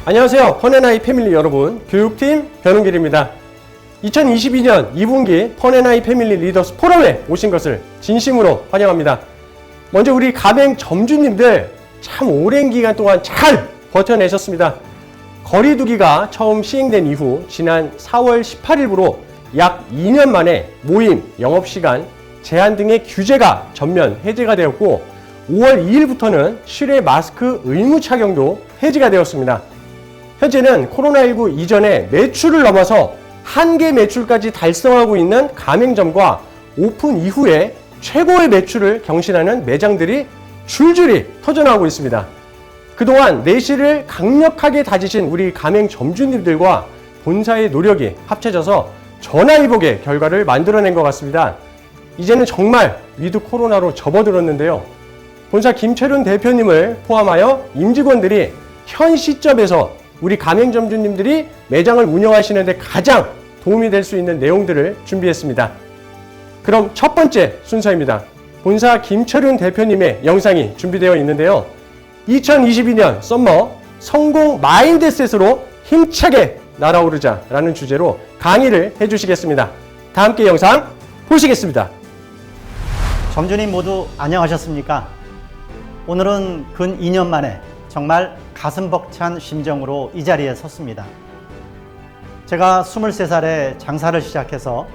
안녕하세요. 펀앤아이 패밀리 여러분, 교육팀 변은길입니다. 2022년 2분기 펀앤아이 패밀리 리더스 포럼에 오신 것을 진심으로 환영합니다. 먼저 우리 가맹 점주님들 참 오랜 기간 동안 잘 버텨내셨습니다. 거리두기가 처음 시행된 이후 지난 4월 18일부로 약 2년 만에 모임, 영업시간, 제한 등의 규제가 전면 해제가 되었고 5월 2일부터는 실외 마스크 의무 착용도 해제가 되었습니다. 현재는 코로나19 이전에 매출을 넘어서 한계 매출까지 달성하고 있는 가맹점과 오픈 이후에 최고의 매출을 경신하는 매장들이 줄줄이 터져나오고 있습니다. 그동안 내실을 강력하게 다지신 우리 가맹 점주님들과 본사의 노력이 합쳐져서 전화위복의 결과를 만들어낸 것 같습니다. 이제는 정말 위드 코로나로 접어들었는데요. 본사 김철윤 대표님을 포함하여 임직원들이 현 시점에서 우리 가맹점주님들이 매장을 운영하시는 데 가장 도움이 될 수 있는 내용들을 준비했습니다. 그럼 첫 번째 순서입니다. 본사 김철윤 대표님의 영상이 준비되어 있는데요. 2022년 썸머 성공 마인드셋으로 힘차게 날아오르자 라는 주제로 강의를 해주시겠습니다. 다 함께 영상 보시겠습니다. 점주님 모두 안녕하셨습니까? 오늘은 근 2년 만에 정말 가슴 벅찬 심정으로 이 자리에 섰습니다. 제가 23살에 장사를 시작해서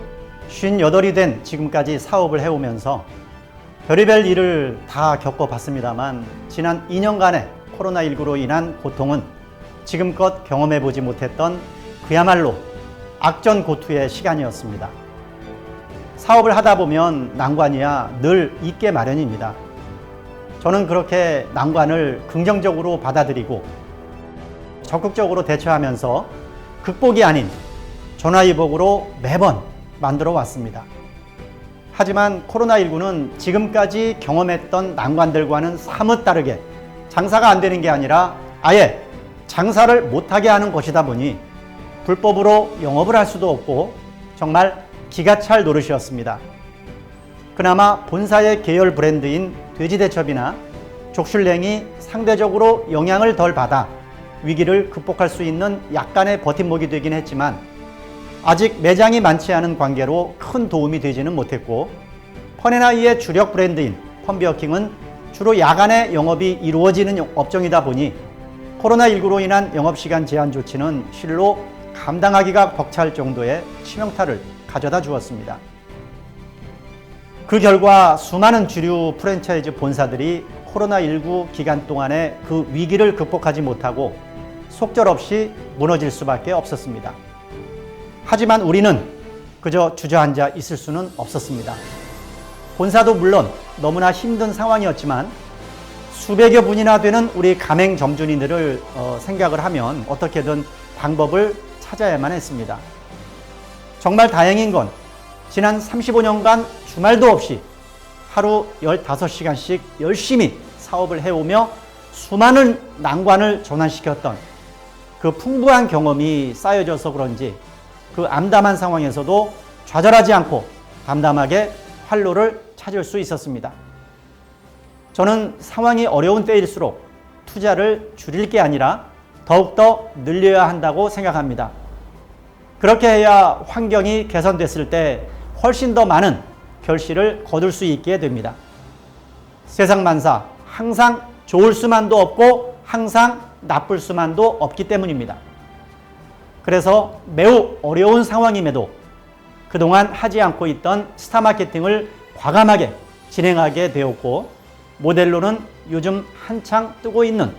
58이 된 지금까지 사업을 해오면서 별의별 일을 다 겪어봤습니다만 지난 2년간의 코로나19로 인한 고통은 지금껏 경험해보지 못했던 그야말로 악전고투의 시간이었습니다. 사업을 하다 보면 난관이야 늘 있게 마련입니다. 저는 그렇게 난관을 긍정적으로 받아들이고 적극적으로 대처하면서 극복이 아닌 전화위복으로 매번 만들어 왔습니다. 하지만 코로나19는 지금까지 경험했던 난관들과는 사뭇 다르게 장사가 안 되는 게 아니라 아예 장사를 못하게 하는 것이다 보니 불법으로 영업을 할 수도 없고 정말 기가 찰 노릇이었습니다. 그나마 본사의 계열 브랜드인 돼지대첩이나 족슐랭이 상대적으로 영향을 덜 받아 위기를 극복할 수 있는 약간의 버팀목이 되긴 했지만 아직 매장이 많지 않은 관계로 큰 도움이 되지는 못했고 펀앤아이의 주력 브랜드인 펀비어킹은 주로 야간에 영업이 이루어지는 업종이다 보니 코로나19로 인한 영업시간 제한 조치는 실로 감당하기가 벅찰 정도의 치명타를 가져다 주었습니다. 그 결과 수많은 주류 프랜차이즈 본사들이 코로나19 기간 동안에 그 위기를 극복하지 못하고 속절없이 무너질 수밖에 없었습니다. 하지만 우리는 그저 주저앉아 있을 수는 없었습니다. 본사도 물론 너무나 힘든 상황이었지만 수백여 분이나 되는 우리 가맹 점주님들을 생각을 하면 어떻게든 방법을 찾아야만 했습니다. 정말 다행인 건 지난 35년간 주말도 없이 하루 15시간씩 열심히 사업을 해오며 수많은 난관을 전환시켰던 그 풍부한 경험이 쌓여져서 그런지 그 암담한 상황에서도 좌절하지 않고 담담하게 활로를 찾을 수 있었습니다. 저는 상황이 어려운 때일수록 투자를 줄일 게 아니라 더욱더 늘려야 한다고 생각합니다. 그렇게 해야 환경이 개선됐을 때 훨씬 더 많은 결실을 거둘 수 있게 됩니다. 세상 만사 항상 좋을 수만도 없고 항상 나쁠 수만도 없기 때문입니다. 그래서 매우 어려운 상황임에도 그동안 하지 않고 있던 스타 마케팅을 과감하게 진행하게 되었고 모델로는 요즘 한창 뜨고 있는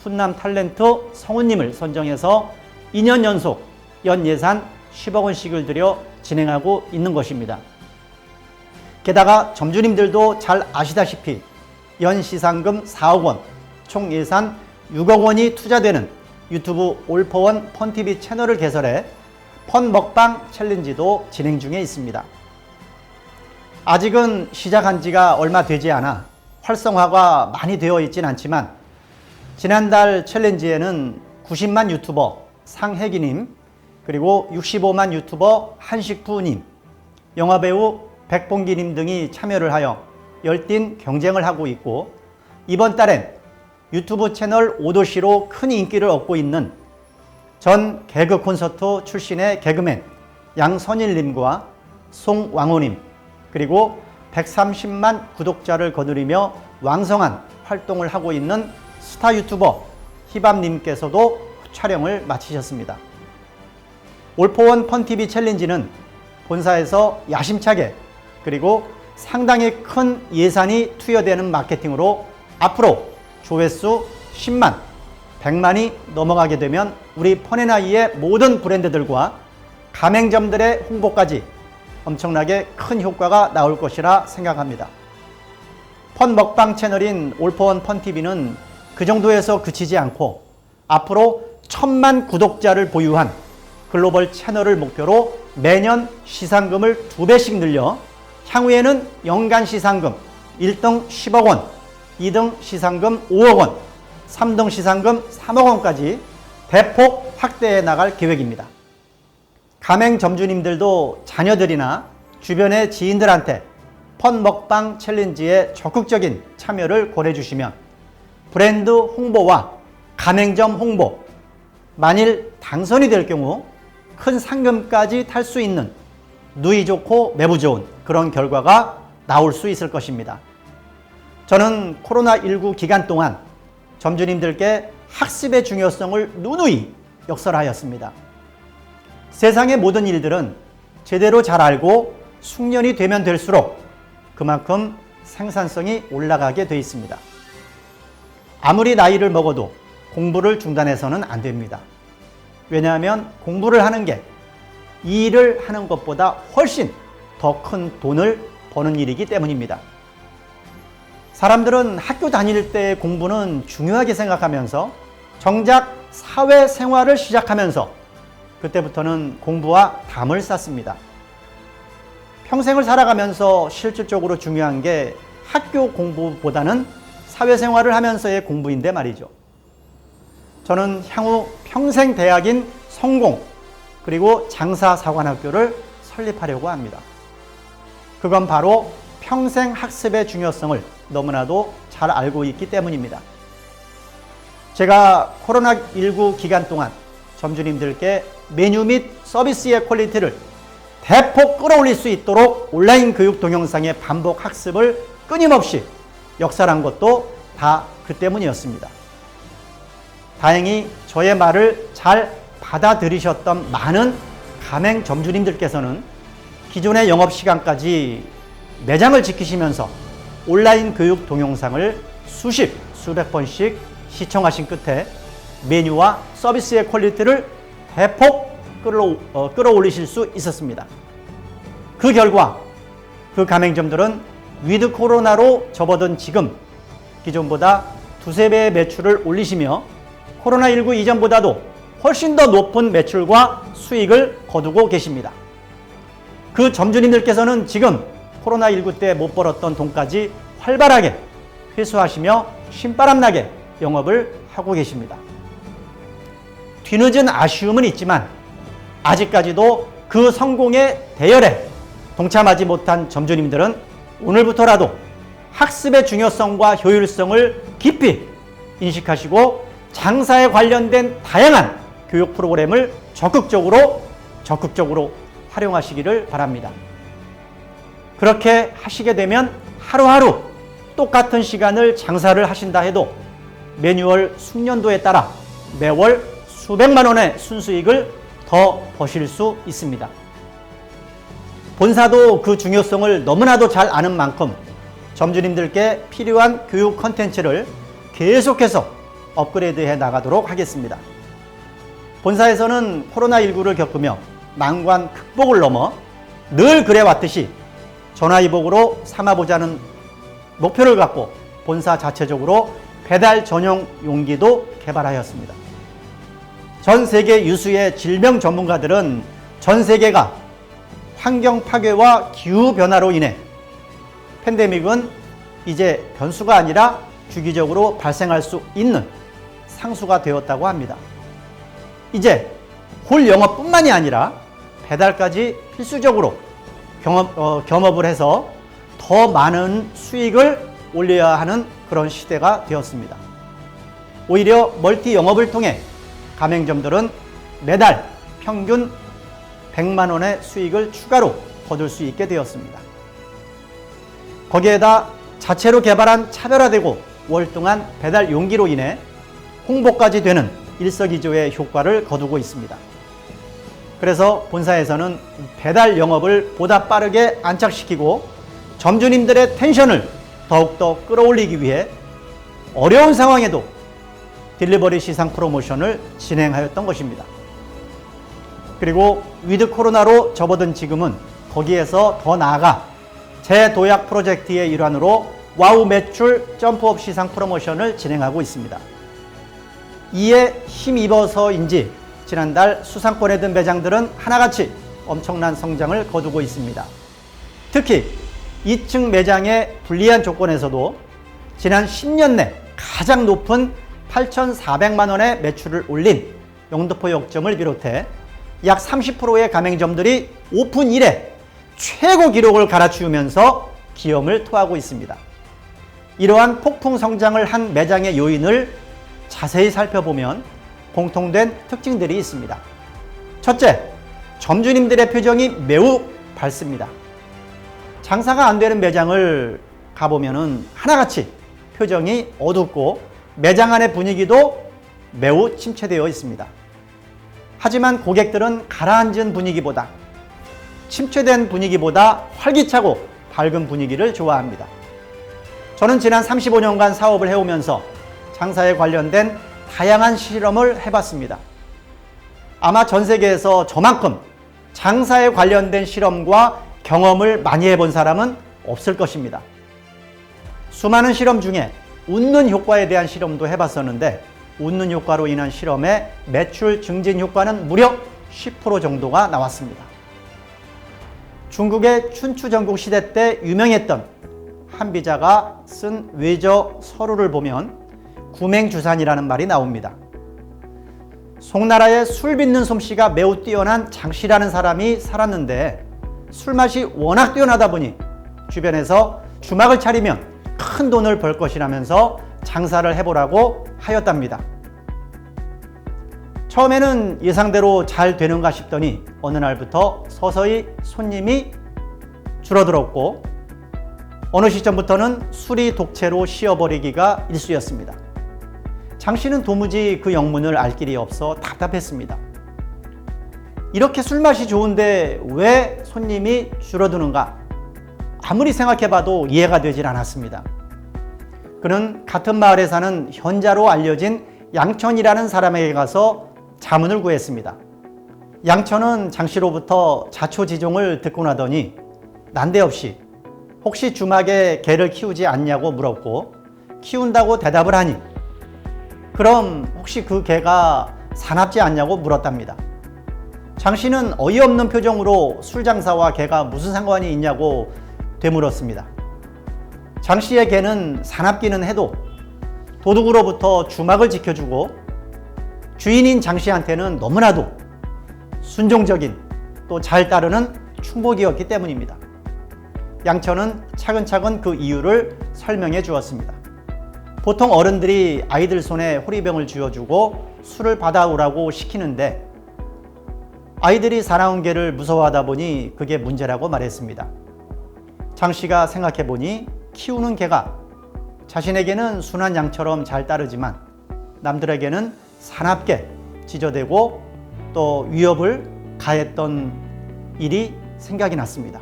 훈남 탤런트 성우님을 선정해서 2년 연속 연예산 10억 원씩을 들여 진행하고 있는 것입니다. 게다가 점주님들도 잘 아시다시피 연시상금 4억 원, 총 예산 6억 원이 투자되는 유튜브 올포원 펀TV 채널을 개설해 펀 먹방 챌린지도 진행 중에 있습니다. 아직은 시작한 지가 얼마 되지 않아 활성화가 많이 되어 있진 않지만 지난달 챌린지에는 90만 유튜버 상혜기님, 그리고 65만 유튜버 한식부님, 영화배우 백봉기님 등이 참여를 하여 열띤 경쟁을 하고 있고 이번 달엔 유튜브 채널 오도시로 큰 인기를 얻고 있는 전 개그 콘서트 출신의 개그맨 양선일님과 송왕호님, 그리고 130만 구독자를 거두리며 왕성한 활동을 하고 있는 스타 유튜버 희밤님께서도 촬영을 마치셨습니다. 올포원 펀TV 챌린지는 본사에서 야심차게 그리고 상당히 큰 예산이 투여되는 마케팅으로 앞으로 조회수 10만, 100만이 넘어가게 되면 우리 펀앤아이의 모든 브랜드들과 가맹점들의 홍보까지 엄청나게 큰 효과가 나올 것이라 생각합니다. 펀 먹방 채널인 올포원 펀TV는 그 정도에서 그치지 않고 앞으로 1000만 구독자를 보유한 글로벌 채널을 목표로 매년 시상금을 2배씩 늘려 향후에는 연간 시상금 1등 10억 원, 2등 시상금 5억 원, 3등 시상금 3억 원까지 대폭 확대해 나갈 계획입니다. 가맹점주님들도 자녀들이나 주변의 지인들한테 펀 먹방 챌린지에 적극적인 참여를 권해주시면 브랜드 홍보와 가맹점 홍보, 만일 당선이 될 경우 큰 상금까지 탈 수 있는 누이 좋고 매부 좋은 그런 결과가 나올 수 있을 것입니다. 저는 코로나19 기간 동안 점주님들께 학습의 중요성을 누누이 역설하였습니다. 세상의 모든 일들은 제대로 잘 알고 숙련이 되면 될수록 그만큼 생산성이 올라가게 돼 있습니다. 아무리 나이를 먹어도 공부를 중단해서는 안 됩니다. 왜냐하면 공부를 하는 게 이 일을 하는 것보다 훨씬 더 큰 돈을 버는 일이기 때문입니다. 사람들은 학교 다닐 때의 공부는 중요하게 생각하면서 정작 사회생활을 시작하면서 그때부터는 공부와 담을 쌓습니다. 평생을 살아가면서 실질적으로 중요한 게 학교 공부보다는 사회생활을 하면서의 공부인데 말이죠. 저는 향후 평생 대학인 성공 그리고 장사사관학교를 설립하려고 합니다. 그건 바로 평생 학습의 중요성을 너무나도 잘 알고 있기 때문입니다. 제가 코로나19 기간 동안 점주님들께 메뉴 및 서비스의 퀄리티를 대폭 끌어올릴 수 있도록 온라인 교육 동영상의 반복 학습을 끊임없이 역사한 것도 다 그 때문이었습니다. 다행히 저의 말을 잘 받아들이셨던 많은 가맹 점주님들께서는 기존의 영업시간까지 매장을 지키시면서 온라인 교육 동영상을 수백 번씩 시청하신 끝에 메뉴와 서비스의 퀄리티를 대폭 끌어올리실 수 있었습니다. 그 결과 그 가맹점들은 위드 코로나로 접어든 지금 기존보다 2~3배의 매출을 올리시며 코로나19 이전보다도 훨씬 더 높은 매출과 수익을 거두고 계십니다. 그 점주님들께서는 지금 코로나19 때 못 벌었던 돈까지 활발하게 회수하시며 신바람나게 영업을 하고 계십니다. 뒤늦은 아쉬움은 있지만 아직까지도 그 성공의 대열에 동참하지 못한 점주님들은 오늘부터라도 학습의 중요성과 효율성을 깊이 인식하시고 장사에 관련된 다양한 교육 프로그램을 적극적으로 활용하시기를 바랍니다. 그렇게 하시게 되면 하루하루 똑같은 시간을 장사를 하신다 해도 매뉴얼 숙련도에 따라 매월 수백만 원의 순수익을 더 버실 수 있습니다. 본사도 그 중요성을 너무나도 잘 아는 만큼 점주님들께 필요한 교육 콘텐츠를 계속해서 업그레이드해 나가도록 하겠습니다. 본사에서는 코로나19를 겪으며 난관 극복을 넘어 늘 그래왔듯이 전화위복으로 삼아보자는 목표를 갖고 본사 자체적으로 배달 전용 용기도 개발하였습니다. 전 세계 유수의 질병 전문가들은 전 세계가 환경 파괴와 기후 변화로 인해 팬데믹은 이제 변수가 아니라 주기적으로 발생할 수 있는 상수가 되었다고 합니다. 이제 홀 영업뿐만이 아니라 배달까지 필수적으로 겸업을 해서 더 많은 수익을 올려야 하는 그런 시대가 되었습니다. 오히려 멀티 영업을 통해 가맹점들은 매달 평균 100만 원의 수익을 추가로 거둘 수 있게 되었습니다. 거기에다 자체로 개발한 차별화되고 월등한 배달 용기로 인해 홍보까지 되는 일석이조의 효과를 거두고 있습니다. 그래서 본사에서는 배달 영업을 보다 빠르게 안착시키고 점주님들의 텐션을 더욱더 끌어올리기 위해 어려운 상황에도 딜리버리 시상 프로모션을 진행하였던 것입니다. 그리고 위드 코로나로 접어든 지금은 거기에서 더 나아가 재도약 프로젝트의 일환으로 와우 매출 점프업 시상 프로모션을 진행하고 있습니다. 이에 힘입어서인지 지난달 수상권에 든 매장들은 하나같이 엄청난 성장을 거두고 있습니다. 특히 2층 매장의 불리한 조건에서도 지난 10년 내 가장 높은 8,400만 원의 매출을 올린 영등포 역점을 비롯해 약 30%의 가맹점들이 오픈 이래 최고 기록을 갈아치우면서 기염을 토하고 있습니다. 이러한 폭풍 성장을 한 매장의 요인을 자세히 살펴보면 공통된 특징들이 있습니다. 첫째, 점주님들의 표정이 매우 밝습니다. 장사가 안 되는 매장을 가보면은 하나같이 표정이 어둡고 매장 안의 분위기도 매우 침체되어 있습니다. 하지만 고객들은 가라앉은 분위기보다 침체된 분위기보다 활기차고 밝은 분위기를 좋아합니다. 저는 지난 35년간 사업을 해오면서 장사에 관련된 다양한 실험을 해봤습니다. 아마 전 세계에서 저만큼 장사에 관련된 실험과 경험을 많이 해본 사람은 없을 것입니다. 수많은 실험 중에 웃는 효과에 대한 실험도 해봤었는데 웃는 효과로 인한 실험의 매출 증진 효과는 무려 10% 정도가 나왔습니다. 중국의 춘추전국 시대 때 유명했던 한비자가 쓴 외저 서루를 보면 구맹주산이라는 말이 나옵니다. 송나라에 술 빚는 솜씨가 매우 뛰어난 장씨라는 사람이 살았는데 술맛이 워낙 뛰어나다 보니 주변에서 주막을 차리면 큰 돈을 벌 것이라면서 장사를 해보라고 하였답니다. 처음에는 예상대로 잘 되는가 싶더니 어느 날부터 서서히 손님이 줄어들었고 어느 시점부터는 술이 독채로 쉬어버리기가 일쑤였습니다. 장 씨는 도무지 그 영문을 알 길이 없어 답답했습니다. 이렇게 술맛이 좋은데 왜 손님이 줄어드는가? 아무리 생각해봐도 이해가 되질 않았습니다. 그는 같은 마을에 사는 현자로 알려진 양천이라는 사람에게 가서 자문을 구했습니다. 양천은 장 씨로부터 자초지종을 듣고 나더니 난데없이 혹시 주막에 개를 키우지 않냐고 물었고 키운다고 대답을 하니 그럼 혹시 그 개가 사납지 않냐고 물었답니다. 장 씨는 어이없는 표정으로 술 장사와 개가 무슨 상관이 있냐고 되물었습니다. 장 씨의 개는 사납기는 해도 도둑으로부터 주막을 지켜주고 주인인 장 씨한테는 너무나도 순종적인 또 잘 따르는 충복이었기 때문입니다. 양천은 차근차근 그 이유를 설명해 주었습니다. 보통 어른들이 아이들 손에 호리병을 쥐어주고 술을 받아오라고 시키는데 아이들이 사나운 개를 무서워하다 보니 그게 문제라고 말했습니다. 장 씨가 생각해 보니 키우는 개가 자신에게는 순한 양처럼 잘 따르지만 남들에게는 사납게 지저대고 또 위협을 가했던 일이 생각이 났습니다.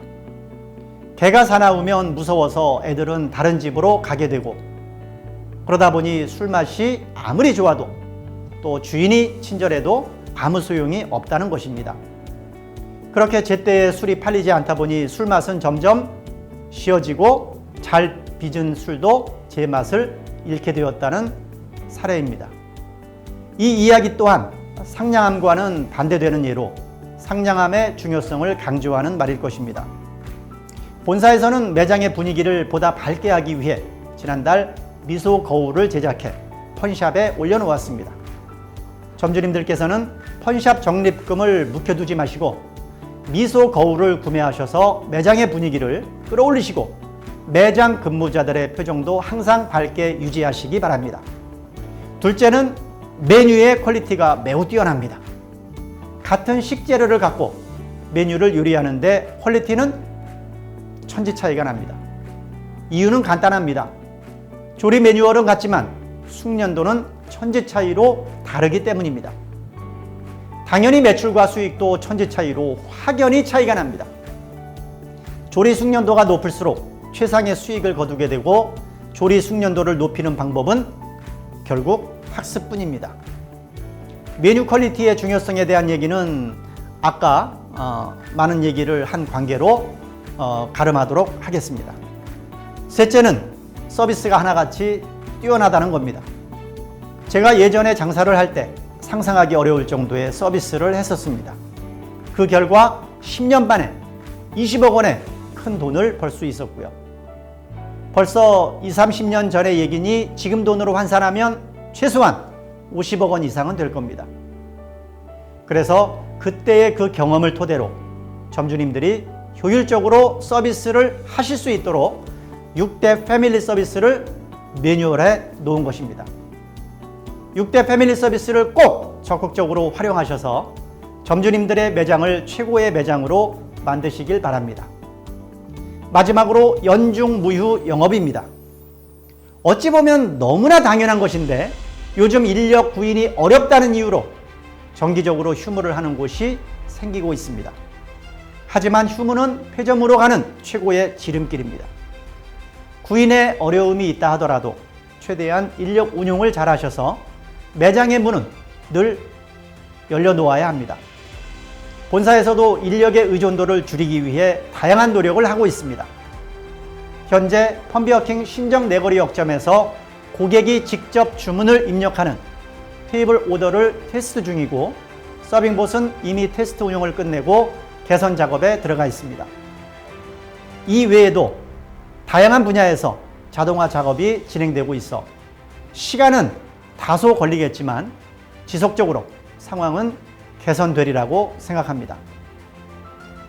개가 사나우면 무서워서 애들은 다른 집으로 가게 되고 그러다 보니 술맛이 아무리 좋아도 또 주인이 친절해도 아무 소용이 없다는 것입니다. 그렇게 제때에 술이 팔리지 않다 보니 술맛은 점점 쉬어지고 잘 빚은 술도 제맛을 잃게 되었다는 사례입니다. 이 이야기 또한 상냥함과는 반대되는 예로 상냥함의 중요성을 강조하는 말일 것입니다. 본사에서는 매장의 분위기를 보다 밝게 하기 위해 지난달 미소 거울을 제작해 펀샵에 올려놓았습니다. 점주님들께서는 펀샵 적립금을 묵혀두지 마시고 미소 거울을 구매하셔서 매장의 분위기를 끌어올리시고 매장 근무자들의 표정도 항상 밝게 유지하시기 바랍니다. 둘째는 메뉴의 퀄리티가 매우 뛰어납니다. 같은 식재료를 갖고 메뉴를 요리하는데 퀄리티는 천지 차이가 납니다. 이유는 간단합니다. 조리 매뉴얼은 같지만 숙련도는 천지 차이로 다르기 때문입니다. 당연히 매출과 수익도 천지 차이로 확연히 차이가 납니다. 조리 숙련도가 높을수록 최상의 수익을 거두게 되고 조리 숙련도를 높이는 방법은 결국 학습뿐입니다. 메뉴 퀄리티의 중요성에 대한 얘기는 아까 많은 얘기를 한 관계로 가름하도록 하겠습니다. 셋째는 서비스가 하나같이 뛰어나다는 겁니다. 제가 예전에 장사를 할 때 상상하기 어려울 정도의 서비스를 했었습니다. 그 결과 10년 만에 20억 원의 큰 돈을 벌 수 있었고요. 벌써 20, 30년 전의 얘기니 지금 돈으로 환산하면 최소한 50억 원 이상은 될 겁니다. 그래서 그때의 그 경험을 토대로 점주님들이 효율적으로 서비스를 하실 수 있도록 6대 패밀리 서비스를 매뉴얼에 놓은 것입니다. 6대 패밀리 서비스를 꼭 적극적으로 활용하셔서 점주님들의 매장을 최고의 매장으로 만드시길 바랍니다. 마지막으로 연중 무휴 영업입니다. 어찌 보면 너무나 당연한 것인데 요즘 인력 구인이 어렵다는 이유로 정기적으로 휴무를 하는 곳이 생기고 있습니다. 하지만 휴무는 폐점으로 가는 최고의 지름길입니다. 구인의 어려움이 있다 하더라도 최대한 인력 운용을 잘 하셔서 매장의 문은 늘 열려놓아야 합니다. 본사에서도 인력의 의존도를 줄이기 위해 다양한 노력을 하고 있습니다. 현재 펀비어킹 신정 내거리 역점에서 고객이 직접 주문을 입력하는 테이블 오더를 테스트 중이고 서빙봇은 이미 테스트 운영을 끝내고 개선 작업에 들어가 있습니다. 이 외에도 다양한 분야에서 자동화 작업이 진행되고 있어 시간은 다소 걸리겠지만 지속적으로 상황은 개선되리라고 생각합니다.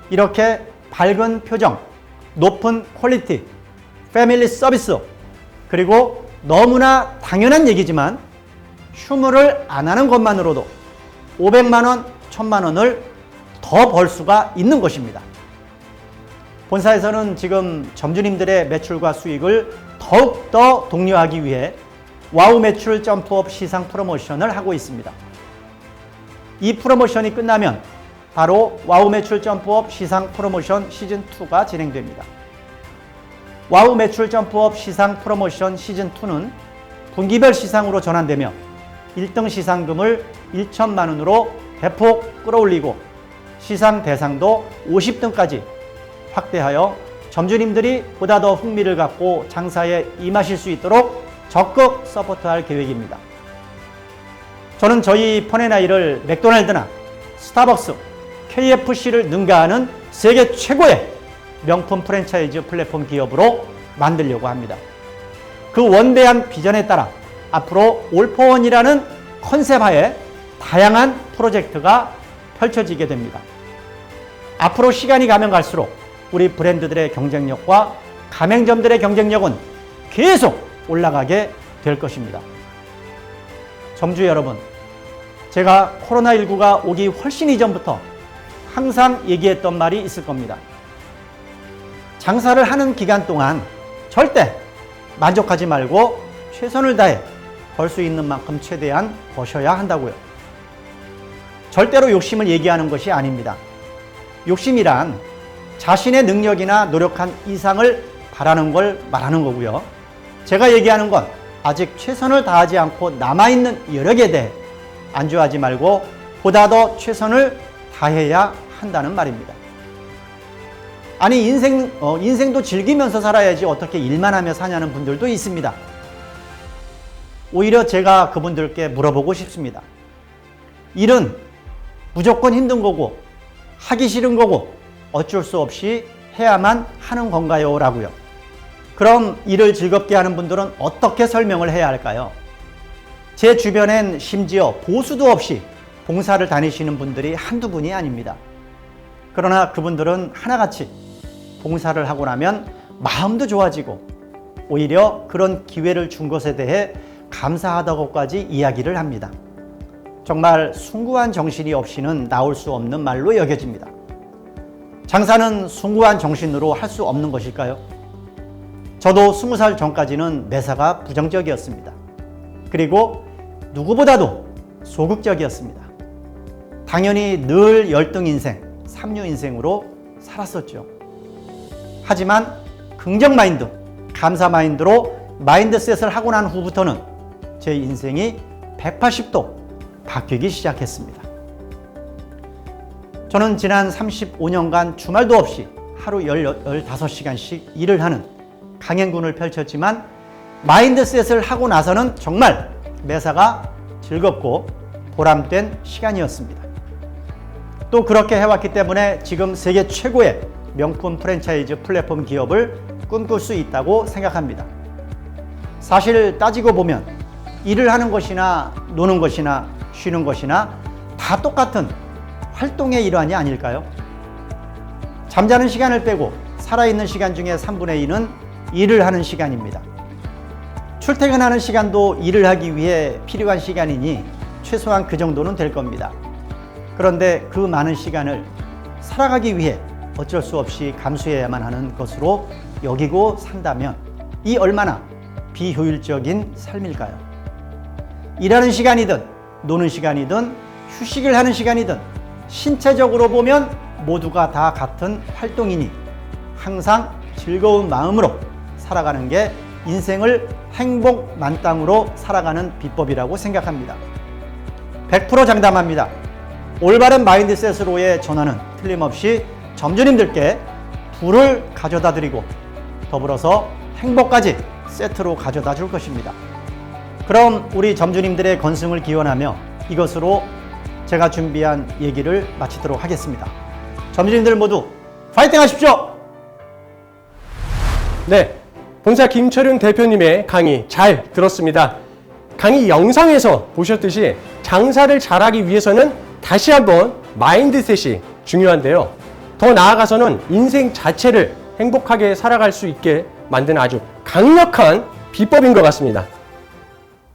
이렇게 밝은 표정, 높은 퀄리티, 패밀리 서비스, 그리고 너무나 당연한 얘기지만 휴무를 안 하는 것만으로도 500만 원, 1000만 원을 더 벌 수가 있는 것입니다. 본사에서는 지금 점주님들의 매출과 수익을 더욱더 독려하기 위해 와우 매출 점프업 시상 프로모션을 하고 있습니다. 이 프로모션이 끝나면 바로 와우 매출 점프업 시상 프로모션 시즌2가 진행됩니다. 와우 매출 점프업 시상 프로모션 시즌2는 분기별 시상으로 전환되며 1등 시상금을 1천만 원으로 대폭 끌어올리고 시상 대상도 50등까지 확대하여 점주님들이 보다 더 흥미를 갖고 장사에 임하실 수 있도록 적극 서포트할 계획입니다. 저는 저희 펀앤아이를 맥도날드나 스타벅스, KFC를 능가하는 세계 최고의 명품 프랜차이즈 플랫폼 기업으로 만들려고 합니다. 그 원대한 비전에 따라 앞으로 올포원이라는 컨셉하에 다양한 프로젝트가 펼쳐지게 됩니다. 앞으로 시간이 가면 갈수록 우리 브랜드들의 경쟁력과 가맹점들의 경쟁력은 계속 올라가게 될 것입니다. 점주 여러분, 제가 코로나19가 오기 훨씬 이전부터 항상 얘기했던 말이 있을 겁니다. 장사를 하는 기간 동안 절대 만족하지 말고 최선을 다해 벌 수 있는 만큼 최대한 버셔야 한다고요. 절대로 욕심을 얘기하는 것이 아닙니다. 욕심이란 자신의 능력이나 노력한 이상을 바라는 걸 말하는 거고요. 제가 얘기하는 건 아직 최선을 다하지 않고 남아있는 여력에 대해 안주하지 말고 보다 더 최선을 다해야 한다는 말입니다. 아니 인생도 즐기면서 살아야지 어떻게 일만 하며 사냐는 분들도 있습니다. 오히려 제가 그분들께 물어보고 싶습니다. 일은 무조건 힘든 거고 하기 싫은 거고 어쩔 수 없이 해야만 하는 건가요? 라고요. 그럼 일을 즐겁게 하는 분들은 어떻게 설명을 해야 할까요? 제 주변엔 심지어 보수도 없이 봉사를 다니시는 분들이 한두 분이 아닙니다. 그러나 그분들은 하나같이 봉사를 하고 나면 마음도 좋아지고 오히려 그런 기회를 준 것에 대해 감사하다고까지 이야기를 합니다. 정말 숭고한 정신이 없이는 나올 수 없는 말로 여겨집니다. 장사는 숭고한 정신으로 할 수 없는 것일까요? 저도 20살 전까지는 매사가 부정적이었습니다. 그리고 누구보다도 소극적이었습니다. 당연히 늘 열등 인생, 삼류 인생으로 살았었죠. 하지만 긍정 마인드, 감사 마인드로 마인드셋을 하고 난 후부터는 제 인생이 180도 바뀌기 시작했습니다. 저는 지난 35년간 주말도 없이 하루 15시간씩 일을 하는 강행군을 펼쳤지만 마인드셋을 하고 나서는 정말 매사가 즐겁고 보람된 시간이었습니다. 또 그렇게 해왔기 때문에 지금 세계 최고의 명품 프랜차이즈 플랫폼 기업을 꿈꿀 수 있다고 생각합니다. 사실 따지고 보면 일을 하는 것이나 노는 것이나 쉬는 것이나 다 똑같은 활동의 일환이 아닐까요? 잠자는 시간을 빼고 살아있는 시간 중에 3분의 2는 일을 하는 시간입니다. 출퇴근하는 시간도 일을 하기 위해 필요한 시간이니 최소한 그 정도는 될 겁니다. 그런데 그 많은 시간을 살아가기 위해 어쩔 수 없이 감수해야만 하는 것으로 여기고 산다면 이 얼마나 비효율적인 삶일까요? 일하는 시간이든 노는 시간이든 휴식을 하는 시간이든 신체적으로 보면 모두가 다 같은 활동이니 항상 즐거운 마음으로 살아가는 게 인생을 행복 만땅으로 살아가는 비법이라고 생각합니다. 100% 장담합니다. 올바른 마인드셋으로의 전환은 틀림없이 점주님들께 부를 가져다 드리고 더불어서 행복까지 세트로 가져다 줄 것입니다. 그럼 우리 점주님들의 건승을 기원하며 이것으로 제가 준비한 얘기를 마치도록 하겠습니다. 점주님들 모두 파이팅 하십시오! 네, 본사 김철윤 대표님의 강의 잘 들었습니다. 강의 영상에서 보셨듯이 장사를 잘하기 위해서는 다시 한번 마인드셋이 중요한데요. 더 나아가서는 인생 자체를 행복하게 살아갈 수 있게 만드는 아주 강력한 비법인 것 같습니다.